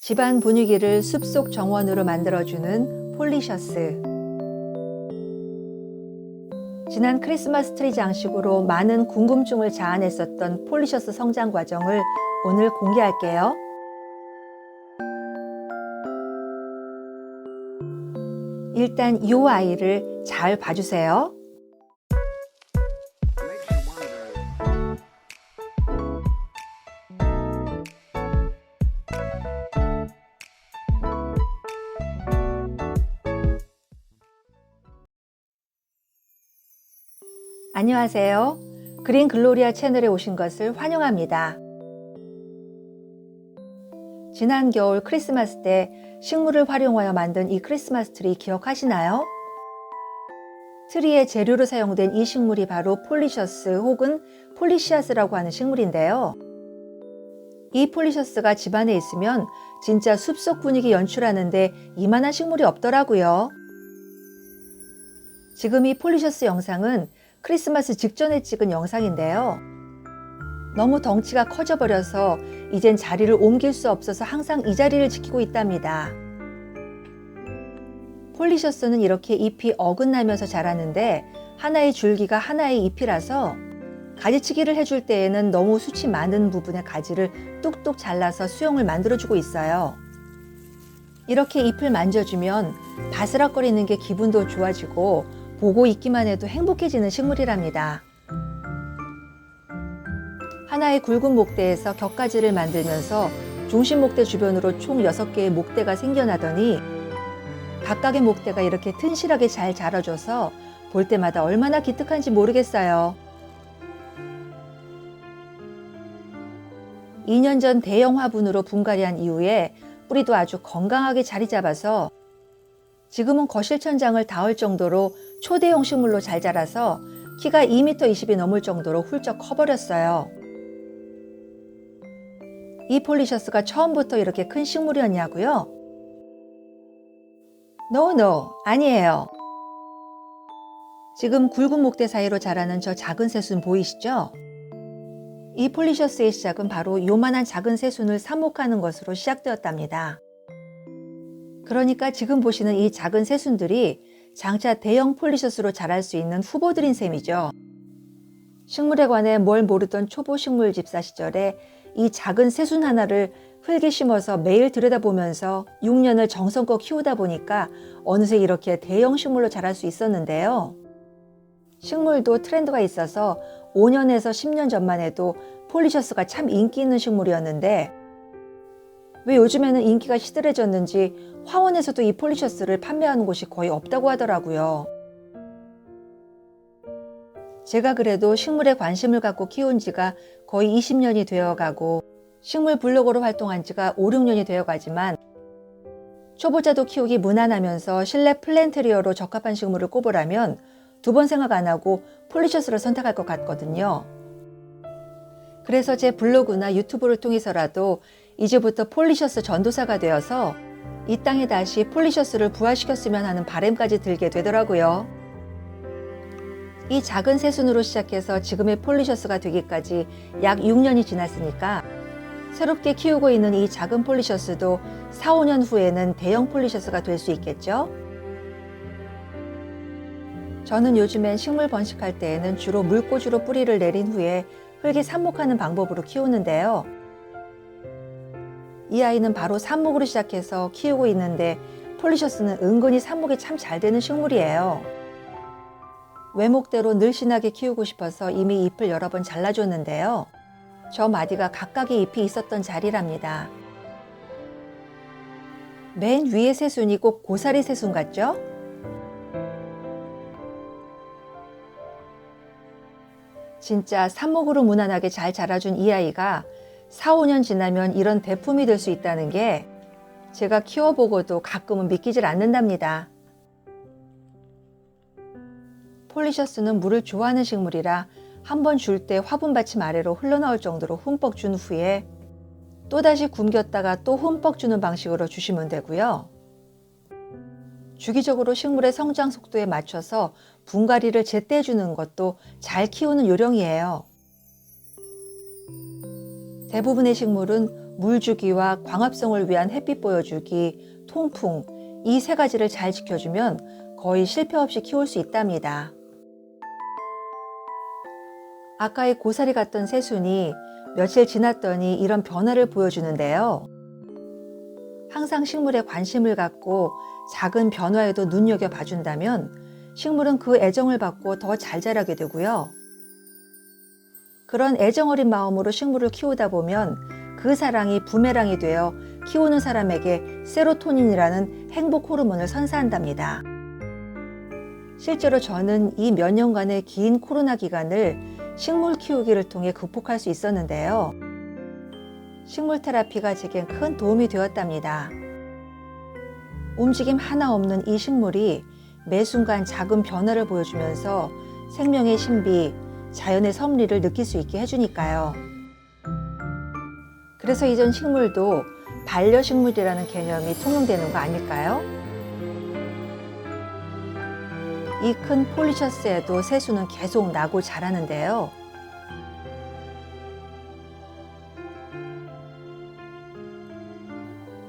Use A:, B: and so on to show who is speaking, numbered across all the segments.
A: 집안 분위기를 숲속 정원으로 만들어주는 폴리셔스. 지난 크리스마스 트리 장식으로 많은 궁금증을 자아냈었던 폴리셔스 성장 과정을 오늘 공개할게요. 일단 이 아이를 잘 봐주세요. 안녕하세요. 그린 글로리아 채널에 오신 것을 환영합니다. 지난 겨울 크리스마스 때 식물을 활용하여 만든 이 크리스마스 트리 기억하시나요? 트리의 재료로 사용된 이 식물이 바로 폴리셔스 혹은 폴리시아스라고 하는 식물인데요. 이 폴리셔스가 집안에 있으면 진짜 숲속 분위기 연출하는데 이만한 식물이 없더라고요. 지금 이 폴리셔스 영상은 크리스마스 직전에 찍은 영상인데요. 너무 덩치가 커져버려서 이젠 자리를 옮길 수 없어서 항상 이 자리를 지키고 있답니다. 폴리셔스는 이렇게 잎이 어긋나면서 자라는데 하나의 줄기가 하나의 잎이라서 가지치기를 해줄 때에는 너무 숱이 많은 부분의 가지를 뚝뚝 잘라서 수영을 만들어주고 있어요. 이렇게 잎을 만져주면 바스락거리는 게 기분도 좋아지고 보고 있기만 해도 행복해지는 식물이랍니다. 하나의 굵은 목대에서 격가지를 만들면서 중심 목대 주변으로 총 6개의 목대가 생겨나더니 각각의 목대가 이렇게 튼실하게 잘 자라줘서 볼 때마다 얼마나 기특한지 모르겠어요. 2년 전 대형 화분으로 분갈이한 이후에 뿌리도 아주 건강하게 자리 잡아서 지금은 거실 천장을 닿을 정도로 초대형 식물로 잘 자라서 키가 2m 20이 넘을 정도로 훌쩍 커버렸어요. 이 폴리셔스가 처음부터 이렇게 큰 식물이었냐고요? No, 아니에요. 지금 굵은 목대 사이로 자라는 저 작은 새순 보이시죠? 이 폴리셔스의 시작은 바로 요만한 작은 새순을 삽목하는 것으로 시작되었답니다. 그러니까 지금 보시는 이 작은 새순들이 장차 대형 폴리셔스로 자랄 수 있는 후보들인 셈이죠. 식물에 관해 뭘 모르던 초보 식물 집사 시절에 이 작은 새순 하나를 흙에 심어서 매일 들여다보면서 6년을 정성껏 키우다 보니까 어느새 이렇게 대형 식물로 자랄 수 있었는데요. 식물도 트렌드가 있어서 5년에서 10년 전만 해도 폴리셔스가 참 인기 있는 식물이었는데 왜 요즘에는 인기가 시들해졌는지 화원에서도 이 폴리셔스를 판매하는 곳이 거의 없다고 하더라고요. 제가 그래도 식물에 관심을 갖고 키운 지가 거의 20년이 되어가고 식물 블로거로 활동한 지가 5, 6년이 되어가지만 초보자도 키우기 무난하면서 실내 플랜테리어로 적합한 식물을 꼽으라면 2번 생각 안 하고 폴리셔스를 선택할 것 같거든요. 그래서 제 블로그나 유튜브를 통해서라도 이제부터 폴리셔스 전도사가 되어서 이 땅에 다시 폴리셔스를 부활시켰으면 하는 바람까지 들게 되더라고요. 이 작은 새순으로 시작해서 지금의 폴리셔스가 되기까지 약 6년이 지났으니까 새롭게 키우고 있는 이 작은 폴리셔스도 4, 5년 후에는 대형 폴리셔스가 될 수 있겠죠? 저는 요즘엔 식물 번식할 때에는 주로 물꽂이로 뿌리를 내린 후에 흙에 삽목하는 방법으로 키우는데요. 이 아이는 바로 삽목으로 시작해서 키우고 있는데 폴리셔스는 은근히 삽목이 참 잘 되는 식물이에요. 외목대로 늘씬하게 키우고 싶어서 이미 잎을 여러 번 잘라줬는데요. 저 마디가 각각의 잎이 있었던 자리랍니다. 맨 위의 새순이 꼭 고사리 새순 같죠? 진짜 삽목으로 무난하게 잘 자라준 이 아이가 4, 5년 지나면 이런 대품이 될 수 있다는 게 제가 키워보고도 가끔은 믿기질 않는답니다. 폴리셔스는 물을 좋아하는 식물이라 한번 줄 때 화분 받침 아래로 흘러나올 정도로 흠뻑 준 후에 또다시 굶겼다가 또 흠뻑 주는 방식으로 주시면 되고요. 주기적으로 식물의 성장 속도에 맞춰서 분갈이를 제때 해주는 것도 잘 키우는 요령이에요. 대부분의 식물은 물주기와 광합성을 위한 햇빛 보여주기, 통풍, 이 세 가지를 잘 지켜주면 거의 실패 없이 키울 수 있답니다. 아까의 고사리 같던 새순이 며칠 지났더니 이런 변화를 보여주는데요. 항상 식물에 관심을 갖고 작은 변화에도 눈여겨 봐준다면 식물은 그 애정을 받고 더 잘 자라게 되고요. 그런 애정 어린 마음으로 식물을 키우다 보면 그 사랑이 부메랑이 되어 키우는 사람에게 세로토닌이라는 행복 호르몬을 선사한답니다. 실제로 저는 이 몇 년간의 긴 코로나 기간을 식물 키우기를 통해 극복할 수 있었는데요. 식물 테라피가 제겐 큰 도움이 되었답니다. 움직임 하나 없는 이 식물이 매 순간 작은 변화를 보여주면서 생명의 신비, 자연의 섭리를 느낄 수 있게 해주니까요. 그래서 이전 식물도 반려식물이라는 개념이 통용되는 거 아닐까요? 이 큰 폴리셔스에도 새수는 계속 나고 자라는데요.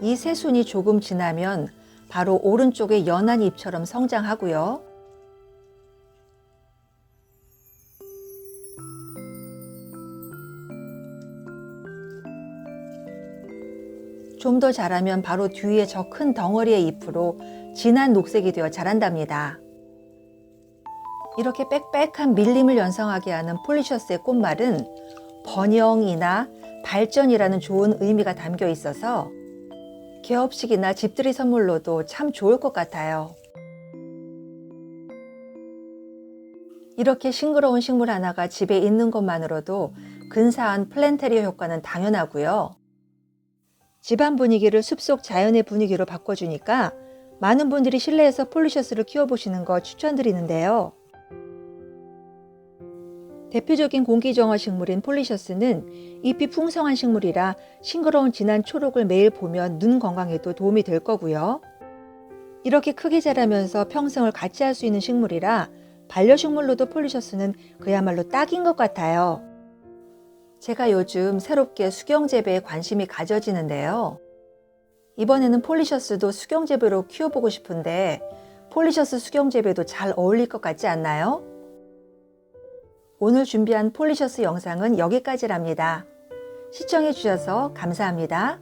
A: 이 새순이 조금 지나면 바로 오른쪽의 연한 잎처럼 성장하고요. 좀 더 자라면 바로 뒤에 저 큰 덩어리의 잎으로 진한 녹색이 되어 자란답니다. 이렇게 빽빽한 밀림을 연상하게 하는 폴리셔스의 꽃말은 번영이나 발전이라는 좋은 의미가 담겨 있어서 개업식이나 집들이 선물로도 참 좋을 것 같아요. 이렇게 싱그러운 식물 하나가 집에 있는 것만으로도 근사한 플랜테리어 효과는 당연하고요. 집안 분위기를 숲속 자연의 분위기로 바꿔주니까 많은 분들이 실내에서 폴리셔스를 키워보시는 거 추천드리는데요. 대표적인 공기정화 식물인 폴리셔스는 잎이 풍성한 식물이라 싱그러운 진한 초록을 매일 보면 눈 건강에도 도움이 될 거고요. 이렇게 크게 자라면서 평생을 같이 할 수 있는 식물이라 반려식물로도 폴리셔스는 그야말로 딱인 것 같아요. 제가 요즘 새롭게 수경재배에 관심이 가져지는데요. 이번에는 폴리셔스도 수경재배로 키워보고 싶은데 폴리셔스 수경재배도 잘 어울릴 것 같지 않나요? 오늘 준비한 폴리셔스 영상은 여기까지랍니다. 시청해 주셔서 감사합니다.